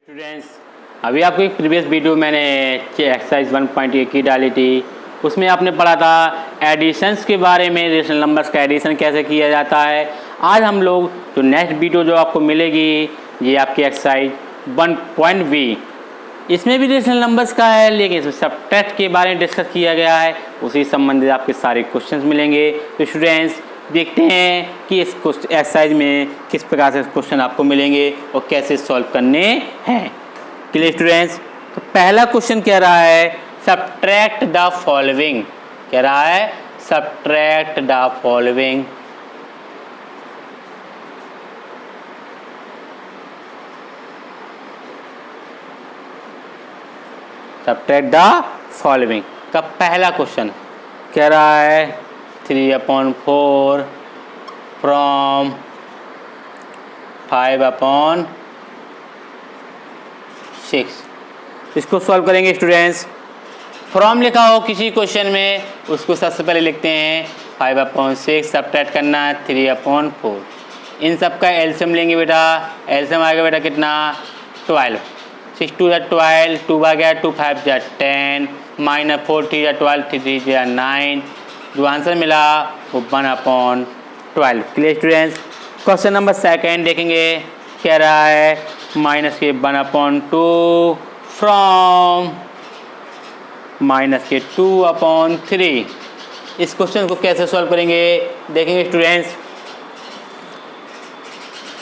Students, अभी आपको एक प्रीवियस वीडियो मैंने एक्सरसाइज 1.1 की डाली थी। उसमें आपने पढ़ा था एडिशंस के बारे में, रेशनल नंबर्स का एडिशन कैसे किया जाता है। आज हम लोग जो नेक्स्ट वीडियो जो आपको मिलेगी ये आपकी एक्सरसाइज 1.v, इसमें भी रेशनल नंबर्स का है, लेकिन इसमें सबट्रैक्ट के बारे में डिस्कस किया गया है। उसी संबंधित आपके सारे क्वेश्चंस मिलेंगे। तो स्टूडेंट्स देखते हैं कि इस एक्सरसाइज में किस प्रकार से क्वेश्चन आपको मिलेंगे और कैसे सॉल्व करने हैं। Clear students? तो पहला क्वेश्चन कह रहा है सबट्रैक्ट द फॉलोइंग। कह रहा है subtract the following. Subtract the following का पहला क्वेश्चन कह रहा है 3/4 फ्रॉम 5/6। इसको सॉल्व करेंगे स्टूडेंट्स। फ्रॉम लिखा हो किसी क्वेश्चन में उसको सबसे पहले लिखते हैं 5/6, सबट्रैक्ट करना है 3/4। इन सब का एलसीएम लेंगे बेटा। एलसीएम आएगा बेटा कितना? 12। 6 2 12, 2 आ गया, 2 5 10, -4 3 12, 3 3 9। जो आंसर मिला वो 1/12। Clear students? Question number second देखेंगे। कह रहा है -1/2 फ्रॉम -2/3। इस क्वेश्चन को कैसे सॉल्व करेंगे देखेंगे स्टूडेंट्स।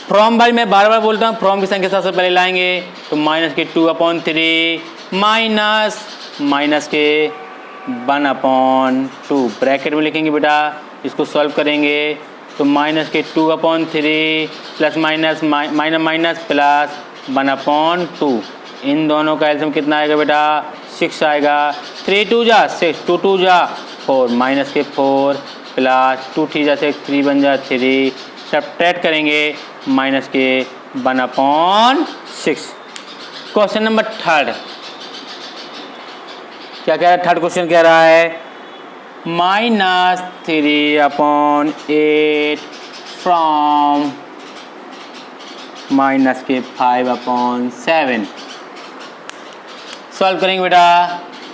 फ्रॉम भाई मैं बार बार बोलता हूँ, फ्रॉम की संख्या सबसे पहले लाएंगे तो -2/3 -1/2 ब्रैकेट में लिखेंगे बेटा। इसको सॉल्व करेंगे तो -2/3 प्लस माइनस माइनस प्लस 1/2। इन दोनों का एलसीएम कितना आएगा बेटा? 6 आएगा। 3 2 जा 6, 2 2 जा 4, -4 प्लस 2 3 जा 6, 3 1 जा 3। सबट्रैक्ट करेंगे -1/6। क्वेश्चन नंबर थर्ड क्या कह रहा है? थर्ड क्वेश्चन कह रहा है -3/8 फ्रॉम -5/7। सॉल्व करेंगे बेटा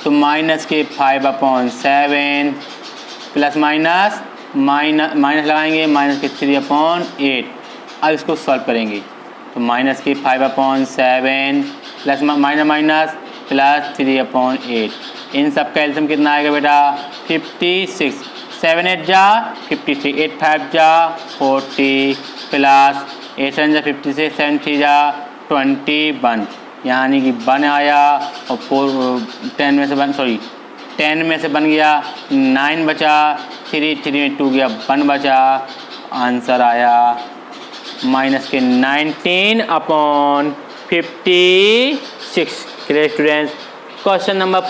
तो -5/7 प्लस माइनस माइनस लगाएंगे -3/8। अब इसको सॉल्व करेंगे तो -5/7 प्लस माइनस प्लस 3/8। इन सब का एलसीएम कितना आएगा बेटा? 56। 7 8 जा 53, 8 5 जा 40 प्लस 8 7 जा 56, 7 3 जा 21, यानी कि 1 आया और 10 में से बन गया 9 बचा, 3 में 2 गया 1 बचा। आंसर आया -19/56। Clear students? Question number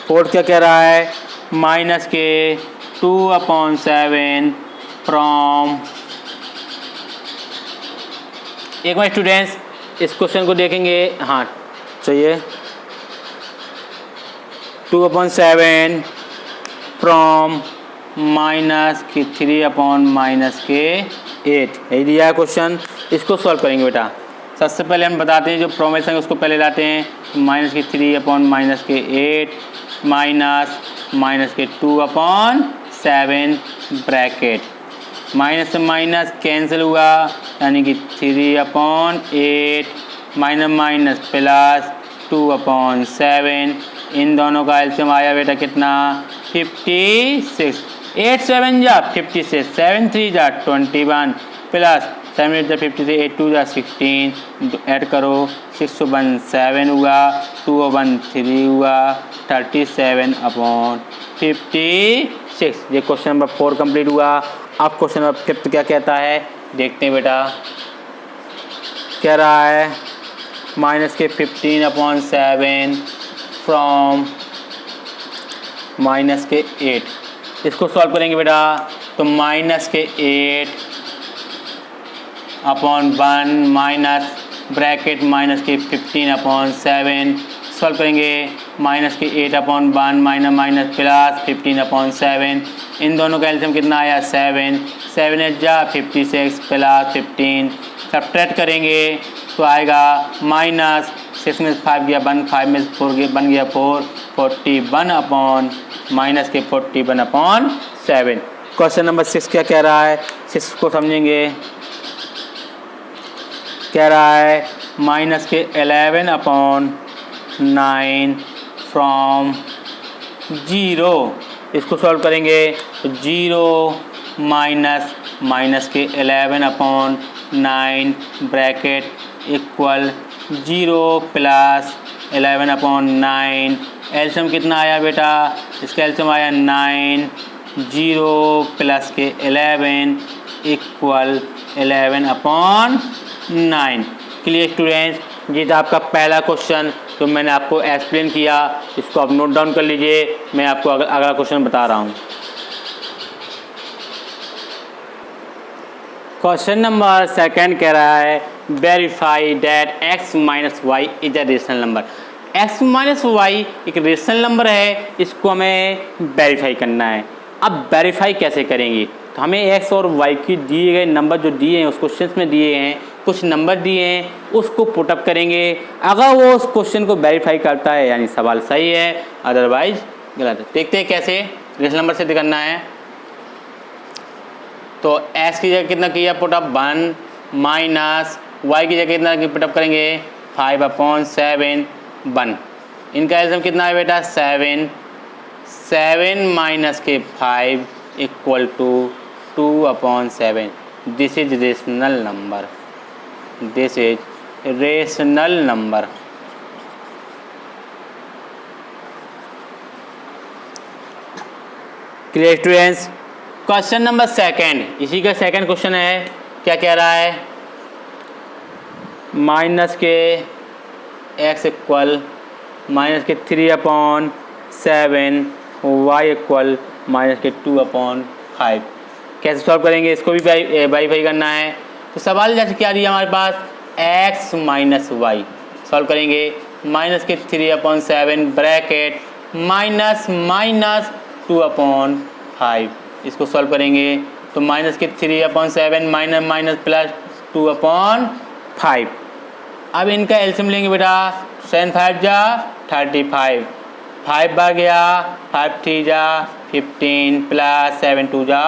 fourth क्या कह रहा है? -2/7 फ्रॉम। एक बार स्टूडेंट्स इस क्वेश्चन को देखेंगे। हाँ चाहिए 2/7 फ्रॉम -3/8। यही दिया है क्वेश्चन। इसको सॉल्व करेंगे बेटा। सबसे पहले हम बताते हैं जो प्रोमेशन है उसको पहले लाते हैं। -3/8 -2/7 ब्रैकेट। माइनस से माइनस कैंसिल हुआ यानी कि 3/8 माइनस प्लस 2/7। इन दोनों का एलसीएम आया बेटा कितना? 56। 8 7 जा 56, 7 3 जा 21 प्लस 7 8 जा 53, 8 2 जा 16। ऐड करो 6 1 7 हुआ, 2 1 3 हुआ, 37/56। ये क्वेश्चन नंबर 4 कंप्लीट हुआ। अब क्वेश्चन नंबर 5 क्या कहता है देखते हैं बेटा। कह रहा है -15/7 फ्रॉम -8। इसको सॉल्व करेंगे बेटा तो -8/1 माइनस ब्रैकेट -15/7। सॉल्व करेंगे -8/1 माइनस प्लस 15/7। इन दोनों का एलसीएम कितना आया? 7 7 8 जा 56 प्लस 15 सब्ट्रैक्ट करेंगे तो आएगा माइनस 6 में 5 गया 1, 5 में 4 गया बन गया 4, 41 अपॉन माइनस के 41 अपॉन 7। क्वेश्चन नंबर 6 क्या कह रहा है, 6 को समझेंगे। कह रहा है माइनस के 11 अपॉन 9 फ्रॉम 0। इसको सॉल्व करेंगे तो 0 माइनस के 11 upon 9 bracket equal 0 plus 11 upon 9। एल्शियम कितना आया बेटा, इसका एल्शियम आया 9, 0 प्लस के 11 इक्वल 11 अपॉन 9। क्लियर स्टूडेंट्स, ये था आपका पहला क्वेश्चन तो मैंने आपको एक्सप्लेन किया, इसको आप नोट डाउन कर लीजिए। मैं आपको अगला क्वेश्चन बता रहा हूँ। क्वेश्चन नंबर 2 कह रहा है verify that x minus y is a rational number. x minus y एक रेशनल नंबर है, इसको हमें वेरीफाई करना है। अब वेरीफाई कैसे करेंगे, तो हमें x और y की दिए गए नंबर जो दिए हैं उस क्वेश्चन में दिए हैं, कुछ नंबर दिए हैं, उसको पुटअप करेंगे। अगर वो उस क्वेश्चन को वेरीफाई करता है यानी सवाल सही है, अदरवाइज गलत है। देखते हैं कैसे रेशनल नंबर से करना है। तो x की जगह कितना किया पुटअप 1 माइनस y की जगह कितना पुटअप करेंगे 5 अपॉन 7 1। इनका एल्शियम कितना है बेटा 7, 7 माइनस के 5 equal to 2 upon 7। This is rational number, this is rational number. Clear students. Question number 2, इसी का सेकंड क्वेश्चन है। क्या कह रहा है, माइनस के x इक्वल माइनस के 3 अपॉन 7 y इक्वल माइनस के 2 अपॉन 5। कैसे सॉल्व करेंगे, इसको भी वेरीफाई करना है। तो सवाल जैसे क्या दिया हमारे पास x माइनस वाई, सॉल्व करेंगे माइनस के 3 अपॉन 7 ब्रैकेट माइनस 2 अपॉन 5। इसको सॉल्व करेंगे तो माइनस के 3 अपॉन 7 माइनस प्लस 2 अपॉन 5। अब इनका एल्शियम लेंगे बेटा, 7 5 जा 35, 5 बार गया 5 3 जा 15 प्लस 7 2 जा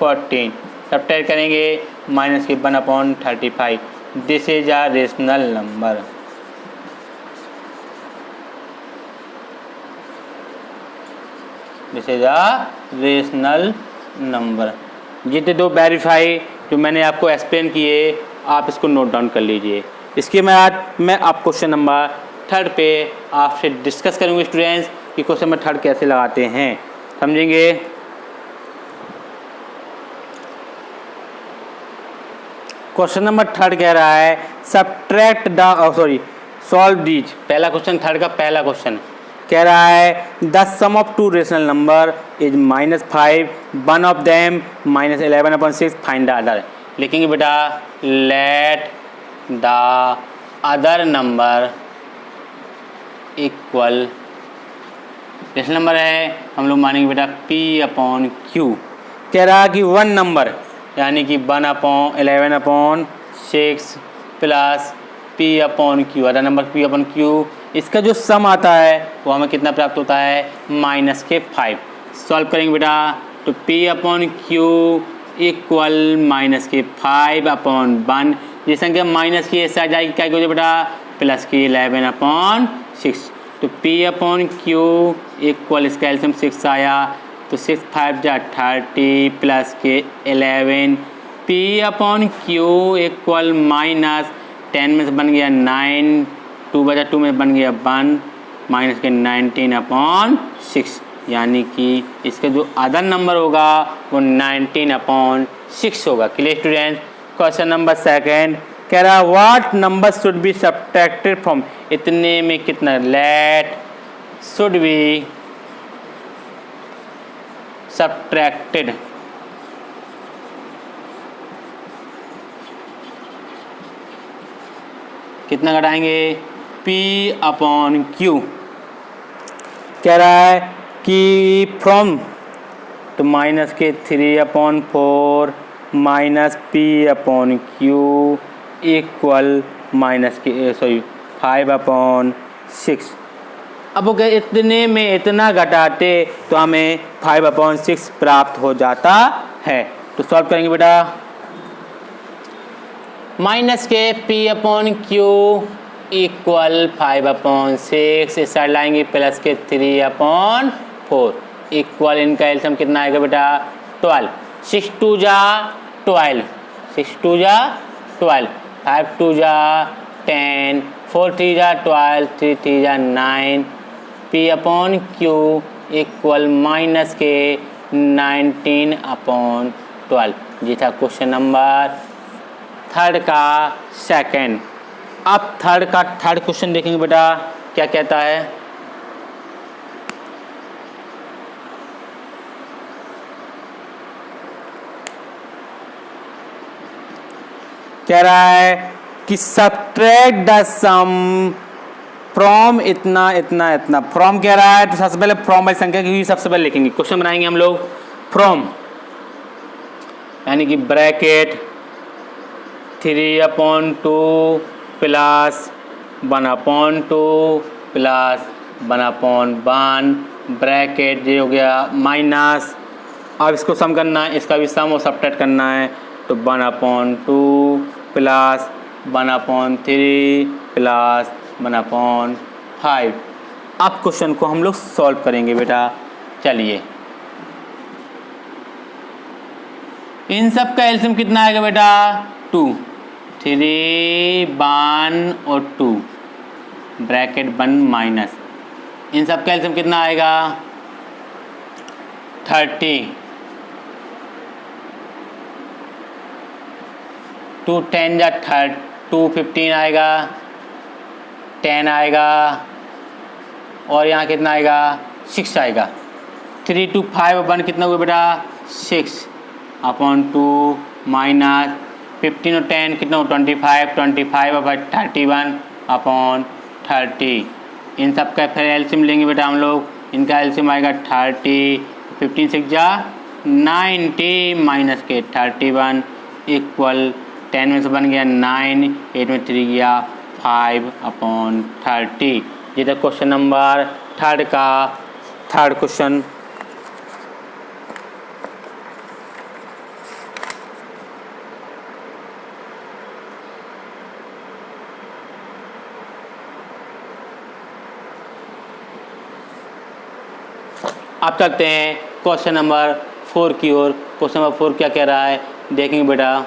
14। सब्ट्रैक्ट करेंगे माइनस के 1 upon 35। This is a rational number. This is a rational number. जितने दो वेरीफाई जो मैंने आपको एक्सप्लेन किए आप इसको नोट डाउन कर लीजिए। इसके बाद मैं आप क्वेश्चन नंबर 3 पे आपसे डिस्कस करूँगा स्टूडेंट्स कि क्वेश्चन नंबर 3 कैसे लगाते हैं, समझेंगे। क्वेश्चन नंबर 3 कह रहा है सब्ट्रैक्ट सॉल्व दीज। पहला क्वेश्चन 3 का पहला क्वेश्चन कह रहा है the sum of 2 rational number is -5, one of them -11 upon 6, find the other. लिखेंगे बेटा let the other number equal, rational number है हम लोग मानेंगे बेटा p अपॉन q। कह रहा है कि 1 नंबर यानी कि 1 upon 11 upon 6 plus p upon q, other number p upon q, इसका जो सम आता है वो हमें कितना प्राप्त होता है माइनस के 5। सॉल्व करेंगे बेटा तो p upon q equal minus के 5 अपॉन 1। ये संख्या माइनस की ऐसे आ जाएगी, क्या हो जाए बेटा प्लस की 11 अपॉन 6। तो p अपॉन q इक्वल इसका एल्शियम 6 आया तो 6 5 जा 30 प्लस के 11। p upon q equal minus 10 में से बन गया 9, 2 बजा 2 में बन गया 1 माइनस के 19 अपॉन 6, यानी कि इसका जो अदर नंबर होगा वो 19 अपॉन 6 होगा। Clear student. क्वेश्चन नंबर 2 कह रहा है what number should be subtracted from, इतने में कितना, लेट शुड बी सब्ट्रैक्टेड, कितना घटाएंगे p अपॉन q। कह रहा है कि फ्रॉम तो माइनस के 3 upon 4 minus p upon q equal minus के 5/6। अब अगर इतने में इतना घटाते तो हमें 5/6 प्राप्त हो जाता है। तो सॉल्व करेंगे बेटा। माइनस के P/Q इक्वल 5/6, इस साइड लाएंगे प्लस के 3/4 इक्वल, इनका एलसीएम कितना आएगा बेटा 12। 6 2 जा 12, 6 2 जा 12, 5 2 जा 10, 4 3 जा 12, 3 3 जा 9। P/Q इक्वल माइनस के 19/12। ये था क्वेश्चन नंबर 3 का सेकंड। अब थर्ड क्वेश्चन देखेंगे बेटा क्या कहता है। कह रहा है कि सब्ट्रैक्ट द सम फ्रॉम इतना इतना इतना। फ्रॉम कह रहा है तो सबसे पहले फ्रॉम वाली संख्या की सबसे पहले लिखेंगे। क्वेश्चन बनाएंगे हम लोग फ्रॉम, यानी कि ब्रैकेट 3/2 प्लस 1/2 प्लस 1/1 ब्रैकेट ये हो गया माइनस। अब इसको सम करना है, इसका भी सम और सब्ट्रैक्ट करना है, तो 1/2 प्लस 1/3 प्लस 1/5। अब क्वेश्चन को हम लोग सॉल्व करेंगे बेटा। चलिए, इन सब का एलसीएम कितना आएगा बेटा 2, 3 1 और 2 ब्रैकेट 1 माइनस, इन सब का एलसीएम कितना आएगा 30। 2 10 जा 2 15 आएगा, 10 आएगा और यहाँ कितना आएगा 6 आएगा। 3 2 5 और 1 कितना हुआ बेटा 6/2 माइनस 15 और 10 कितना हो 25, 25/31/30। इन सब का फिर एलसीएम लेंगे बेटा हम लोग। इनका एलसीएम आएगा 30, 15 6 जा 90 माइनस के 31 इक्वल 10 में से बन गया 9, 8 में 3 गया 5/30। ये था क्वेश्चन नंबर 3 का थर्ड क्वेश्चन। अब चलते हैं क्वेश्चन नंबर 4 की ओर। क्वेश्चन नंबर 4 क्या कह रहा है देखेंगे बेटा।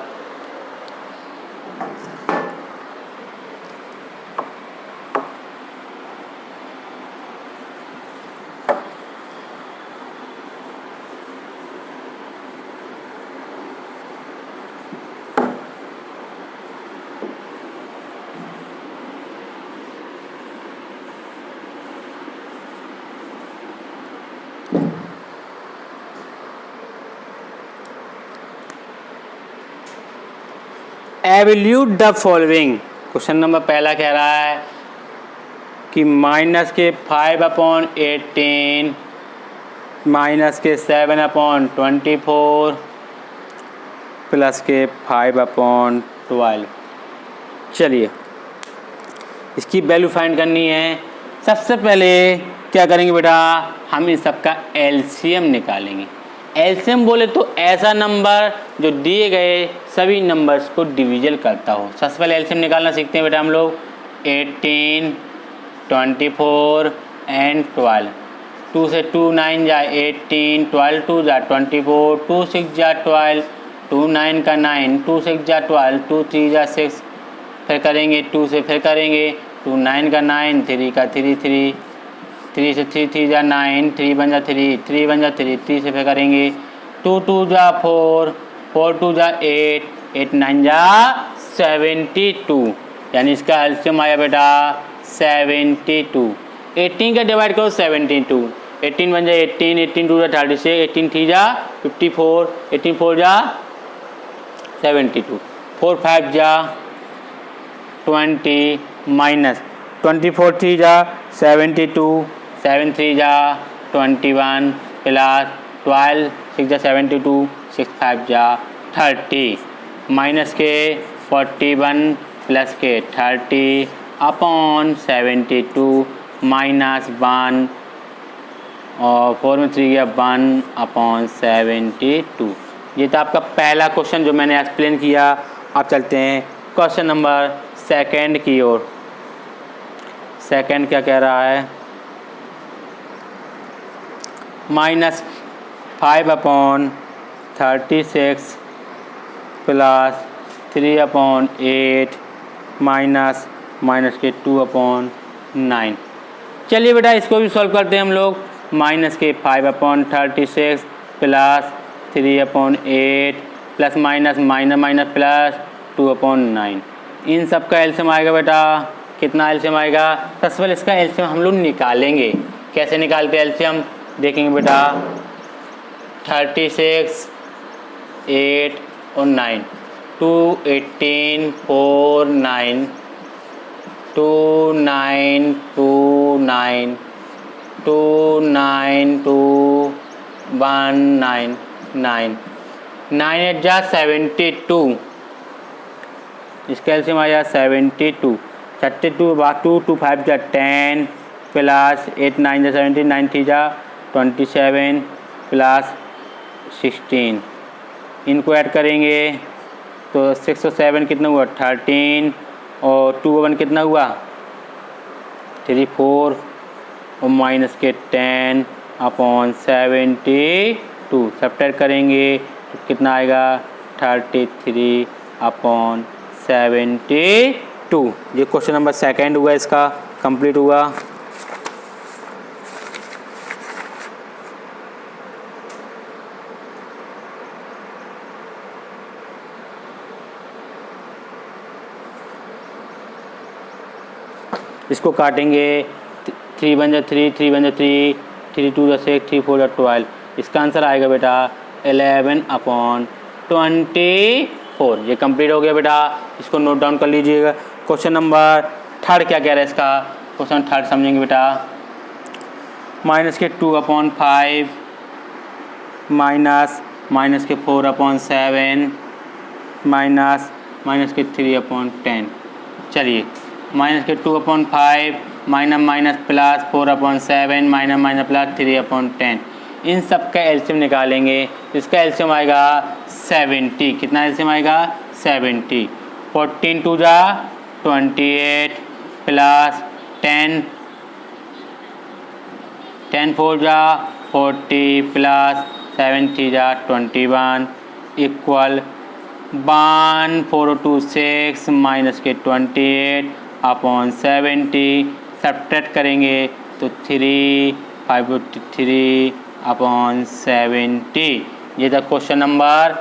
Evaluate the following. Question number पहला कह रहा है कि माइनस के 5/18 माइनस के 7/24 प्लस के 5/12। चलिए, इसकी वैल्यू फाइंड करनी है। सबसे पहले क्या करेंगे बेटा, हम इन सब का एलसीएम निकालेंगे। एलसीएम बोले तो ऐसा नंबर जो दिए गए सभी नंबर्स को डिवीजन करता हो। सबसे पहले एलसीएम निकालना सीखते हैं बेटा हम लोग। 18, 24 एंड 12। 2 से 2 9 जा 18, 12 2 जा 24, 2 6 जा 12, 2 9 का 9, 2 6 जा 12, 2 3 जा 6। फिर करेंगे 2 से, फिर करेंगे 2 9 का 9, 3 का 3 3, 3 से 3 3 जा 9, 3 बन जा 3, 3 बन जा 3, 3 से फिर करेंगे 2 2 जा 4, 4 2 जा 8, 8 9 जा 72। यानी इसका एलसीएम आया बेटा 72। 18 का डिवाइड करो 72, 18 बन जा 18, 18 2 जा 36, 18 3 जा 54, 18 4 जा 72, 4 5 जा 20 माइनस 24 3 जा 72, 7 3 जा 21 प्लस 12 6 जा 72, 6 5 जा 30 माइनस के 41 प्लस के 30 अपॉन 72 माइनस 1 और 4 में 3 गया 1 अपॉन 72। ये था आपका पहला क्वेश्चन जो मैंने एक्सप्लेन किया। अब चलते हैं क्वेश्चन नंबर सेकंड की ओर। सेकंड क्या कह रहा है, -5 अपॉन 36 प्लस 3 अपॉन 8 माइनस के 2 अपॉन 9। चलिए बेटा इसको भी सॉल्व करते हैं हम लोग। -5 upon 36 plus 3 upon 8 plus minus plus 2 upon 9। इन सब का एलसीएम आएगा बेटा, कितना एलसीएम आएगा? सबसे पहले इसका एलसीएम हम लोग निकालेंगे। कैसे निकालते हैं एलसीएम देखेंगे बेटा। 36 8 और 9 2 18 4 9 2 9 2 9 2 9 2 1 9 9 9 8 जा 72। इसका एलसीएम आया 72। 32 बाद 2 2 5 जा 10 प्लस 8 9 जा 17 9 3 जा 27 प्लस 16। इनको ऐड करेंगे तो 6 और 7 कितना हुआ 13 और 2 और 1 कितना हुआ 3 4 और माइनस के 10 अपॉन 72। सब्ट्रैक्ट करेंगे तो कितना आएगा 33 अपॉन 72। ये क्वेश्चन नंबर सेकंड हुआ, इसका कंप्लीट हुआ। इसको काटेंगे 3 1 जा 3 3 1 जा 3 3 2 जा 6 3 4 जा 12। इसका आंसर आएगा बेटा 11 अपॉन 24। ये कंप्लीट हो गया बेटा, इसको नोट डाउन कर लीजिएगा। क्वेश्चन नंबर थर्ड क्या कह रहा है इसका, क्वेश्चन थर्ड समझेंगे बेटा। माइनस के 2 अपॉन 5 माइनस के 4 अपॉन 7 माइनस के 3 अपॉन 10। चलिए माइनस के 2 upon 5 minus plus 4 upon 7 minus plus 3 upon 10। इन सब का एलसीएम निकालेंगे। इसका एलसीएम आएगा 70। कितना एलसीएम आएगा 70। 14 2 जा 28 प्लस 10 4 जा 40 प्लस 7 3 जा 21 इक्वल 1 4 2 6 माइनस के 28 अपॉन 70। सब्ट्रैक्ट करेंगे तो 3 5 3 अपॉन 70। ये था क्वेश्चन नंबर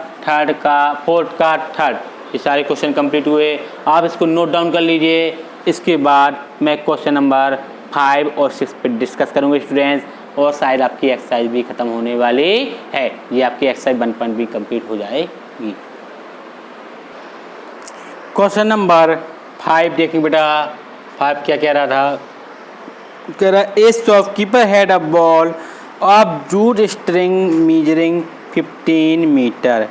फोर्थ का थर्ड। ये सारे क्वेश्चन कंप्लीट हुए। आप इसको नोट डाउन कर लीजिए। इसके बाद मैं क्वेश्चन नंबर 5 और 6 पे डिस्कस करूँगा स्टूडेंट्स, और शायद आपकी एक्सरसाइज भी ख़त्म होने वाली है। ये आपकी एक्सरसाइज 1 भी कंप्लीट हो जाएगी। क्वेश्चन नंबर 5 देखेंगे बेटा। 5 क्या कह रहा था, कह रहा a shopkeeper had a ball of jute string measuring 15 metre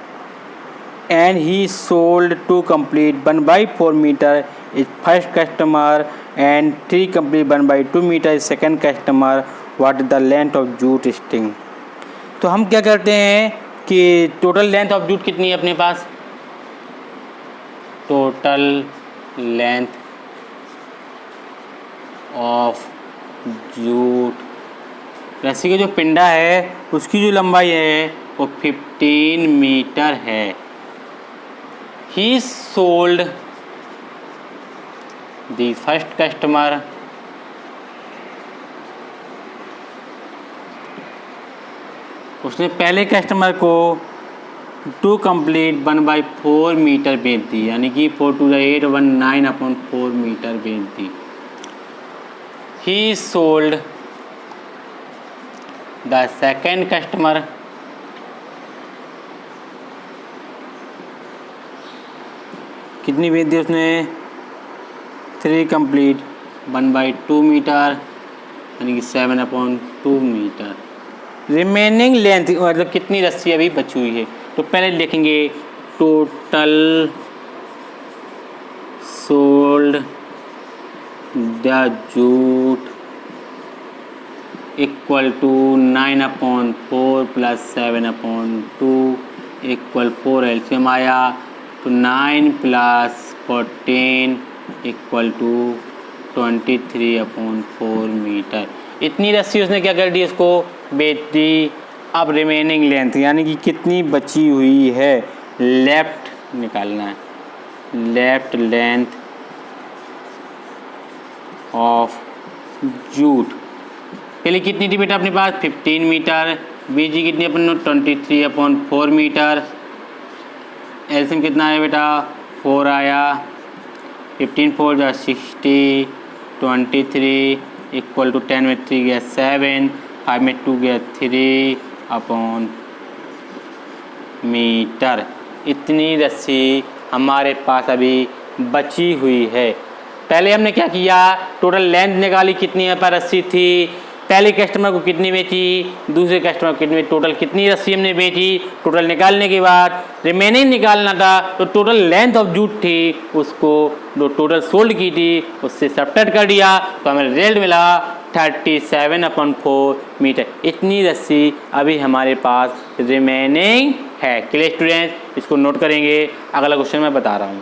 and he sold 2 complete 1/4 meter is first customer and 3 complete 1/2 meter is second customer. What is the length of jute string? तो हम क्या करते हैं कि total length of jute कितनी है अपने पास, total length of jute रस्सी का जो पिंडा है उसकी जो लंबाई है वो 15 मीटर है। He sold the first customer उसने पहले कस्टमर को 2 कंप्लीट 1/4 मीटर बेच दी, यानी कि 4 2 8 1 9 अपॉन 4 मीटर बेच दी। He sold the second customer कितनी बेच दी उसने, 3 कंप्लीट 1/2 मीटर यानी कि 7/2 मीटर। रिमेनिंग लेंथ मतलब कितनी रस्सी अभी बची हुई है, तो पहले लिखेंगे total sold the jute equal to 9/4 plus 7/2 equal 4। एल्सियम आया तो 9 + 14 equal to 23/4 मीटर। इतनी रस्सी उसने क्या कर दी, इसको बेच दी। अब रिमेनिंग लेंथ यानी कि कितनी बची हुई है, लेफ्ट निकालना है, लेफ्ट लेंथ ऑफ जूट के लिए कितनी थी बेटा अपने पास 15 मीटर, बीजी कितनी अपन 23/4 मीटर, एल्सियम कितना आया बेटा 4 आया, 15 4 = 60, 23 इक्वल टू 10 में 3 गया 7, 5 में 2 गया 3/, मीटर। इतनी रस्सी हमारे पास अभी बची हुई है। पहले हमने क्या किया, टोटल लेंथ निकाली, कितनी यहाँ पर रस्सी थी, पहले कस्टमर को कितनी बेची, दूसरे कस्टमर को कितनी, टोटल कितनी रस्सी हमने बेची। टोटल निकालने के बाद रिमेनिंग निकालना था, तो टोटल लेंथ ऑफ जूट थी उसको जो टोटल सोल्ड की थी उससे सब्ट्रैक्ट कर दिया, तो हमें रिजल्ट मिला 37/4 मीटर। इतनी रस्सी अभी हमारे पास रिमेनिंग है। क्लियर स्टूडेंट्स, इसको नोट करेंगे। अगला क्वेश्चन मैं बता रहा हूँ।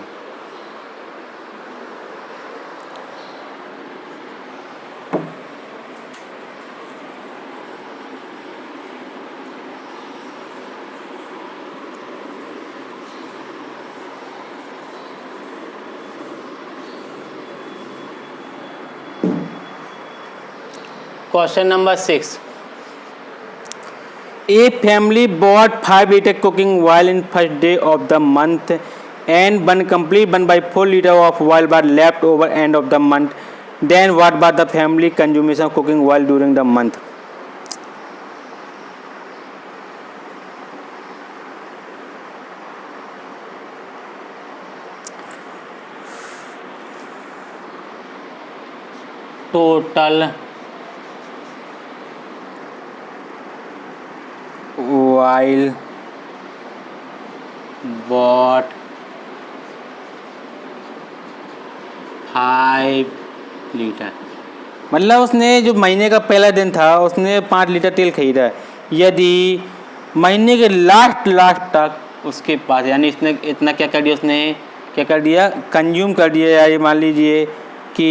Question number 6. A family bought 5 liter cooking oil in first day of the month and 1/4 liter of oil were left over end of the month. Then what was the family consumption of cooking oil during the month? Total oil bought 5 litre, मतलब उसने जो महीने का पहला दिन था उसने 5 litre तेल खरीदा। यदि महीने के लास्ट तक उसके पास, यानी इसने इतना क्या कर दिया, उसने क्या कर दिया, कंज्यूम कर दिया। या ये मान लीजिए कि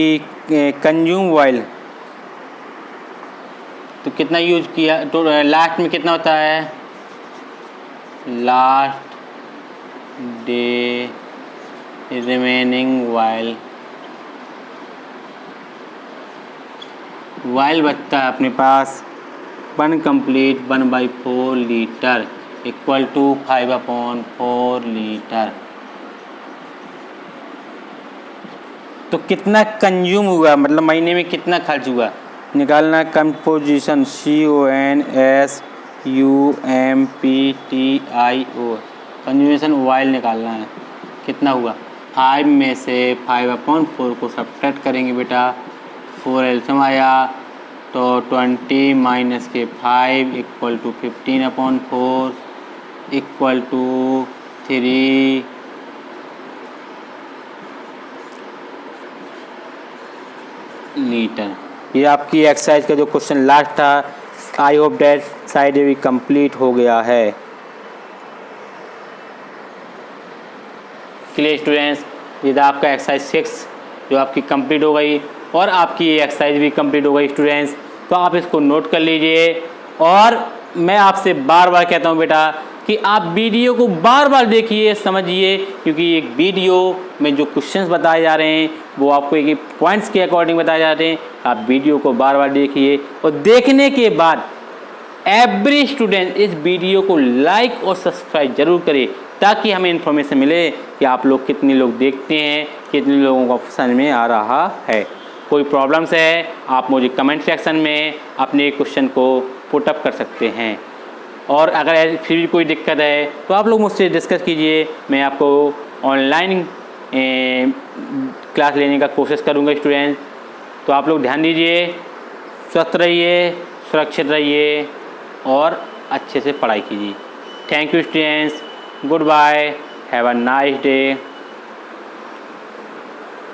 कंज्यूम ऑयल तो कितना यूज किया, तो लास्ट में कितना होता है, लास्ट डे रिमेनिंग ऑयल बचता है अपने पास 1/4 लीटर इक्वल टू 5/4 लीटर। तो कितना कंज्यूम हुआ, मतलब महीने में कितना खर्च हुआ, निकालना। कंपोजिशन CONSUMPTIO कंज्यूमेशन ऑयल निकालना है। कितना हुआ, 5 में से 5/4 को सब्ट्रैक्ट करेंगे बेटा, 4 एल्सियम आया, तो 20 - 5 equal to 15/4 equal to 3 litre. ये आपकी एक्सरसाइज का जो क्वेश्चन लास्ट था, आई होप डैट साइड भी कंप्लीट हो गया है। क्लियर स्टूडेंट्स, ये था आपका एक्सरसाइज 6 जो आपकी कंप्लीट हो गई, और आपकी ये एक्सरसाइज भी कंप्लीट हो गई स्टूडेंट्स। तो आप इसको नोट कर लीजिए, और मैं आपसे बार बार कहता हूँ बेटा कि आप वीडियो को बार बार देखिए, समझिए, क्योंकि एक वीडियो में जो क्वेश्चंस बताए जा रहे हैं वो आपको एक पॉइंट्स के अकॉर्डिंग बताए जाते हैं। आप वीडियो को बार बार देखिए, और देखने के बाद एवरी स्टूडेंट इस वीडियो को लाइक और सब्सक्राइब जरूर करे, ताकि हमें इन्फॉर्मेशन मिले कि आप लोग कितने लोग देखते हैं, कितने लोगों को समझ में आ रहा है। कोई प्रॉब्लम्स है आप मुझे कमेंट सेक्शन में अपने क्वेश्चन को पुटअप कर सकते हैं, और अगर फिर भी कोई दिक्कत है तो आप लोग मुझसे डिस्कस कीजिए। मैं आपको ऑनलाइन क्लास लेने का कोशिश करूँगा स्टूडेंट। तो आप लोग ध्यान दीजिए, स्वस्थ रहिए, सुरक्षित रहिए, और अच्छे से पढ़ाई कीजिए। Thank you students, goodbye, have a nice day.